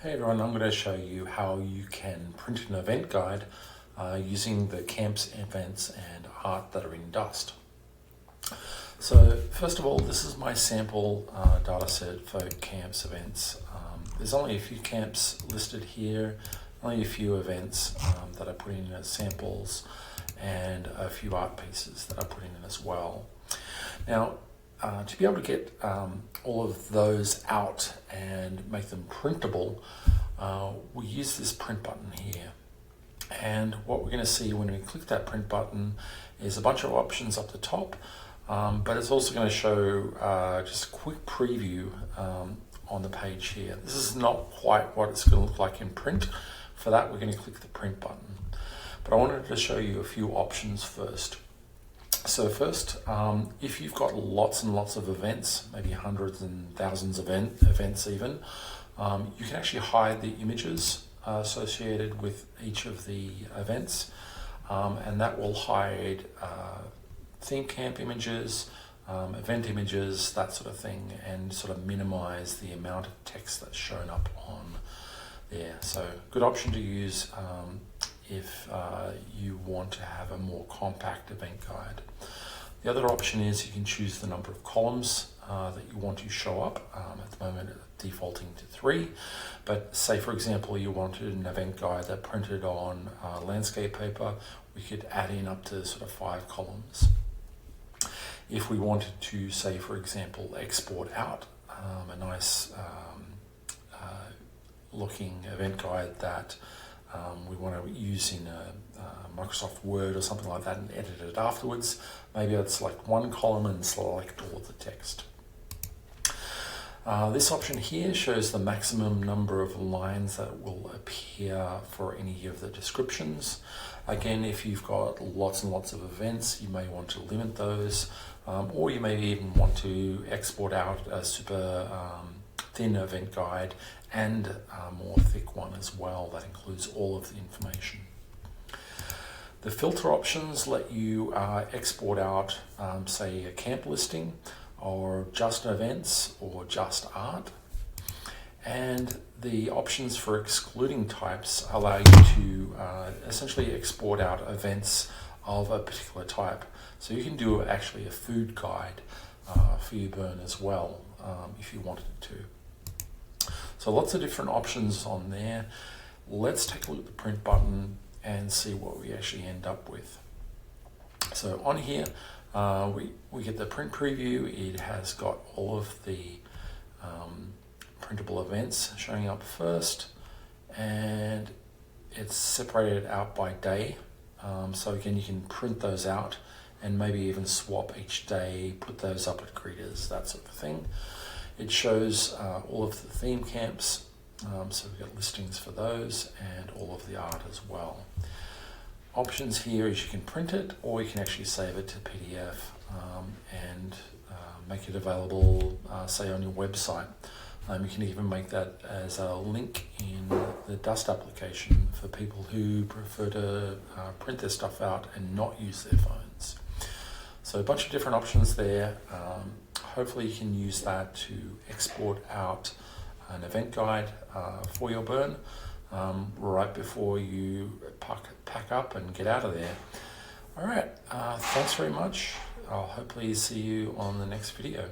Hey everyone, I'm going to show you how you can print an event guide using the camps, events and art that are in Dust. So first of all, this is my sample data set for camps events. There's only a few camps listed here, only a few events that I put in as samples, and a few art pieces that I put in as well. Now, to be able to get all of those out and make them printable, we use this print button here. And what we're going to see when we click that print button is a bunch of options up the top, but it's also going to show just a quick preview on the page here. This is not quite what it's going to look like in print. For that, we're going to click the print button. But I wanted to show you a few options first. So first, if you've got lots and lots of events, maybe hundreds and thousands of events even, you can actually hide the images associated with each of the events, and that will hide theme camp images, event images, that sort of thing, and sort of minimize the amount of text that's shown up on there. So good option to use if you want to have a more compact event guide. The other option is you can choose the number of columns that you want to show up. At the moment it's defaulting to 3, but say for example you wanted an event guide that printed on landscape paper, we could add in up to sort of 5 columns. If we wanted to, say for example, export out a nice looking event guide that we want to use in a Microsoft Word or something like that and edit it afterwards, maybe I'd select 1 column and select all of the text. This option here shows the maximum number of lines that will appear for any of the descriptions. Again, if you've got lots and lots of events, you may want to limit those, or you may even want to export out a super thin event guide and a more thick one as well that includes all of the information. The filter options let you export out, say, a camp listing, or just events, or just art. And the options for excluding types allow you to essentially export out events of a particular type. So you can do actually a food guide for your burn as well, if you wanted to. So lots of different options on there. Let's take a look at the print button and see what we actually end up with. So on here, we get the print preview. It has got all of the printable events showing up first, and it's separated out by day. So again, you can print those out and maybe even swap each day, put those up at greeters, that sort of thing. It shows all of the theme camps, so we've got listings for those and all of the art as well. Options here is you can print it, or you can actually save it to PDF and make it available, say, on your website. You can even make that as a link in the Dust application for people who prefer to print their stuff out and not use their phones. So a bunch of different options there. Hopefully you can use that to export out an event guide for your burn right before you pack up and get out of there. All right, thanks very much. I'll hopefully see you on the next video.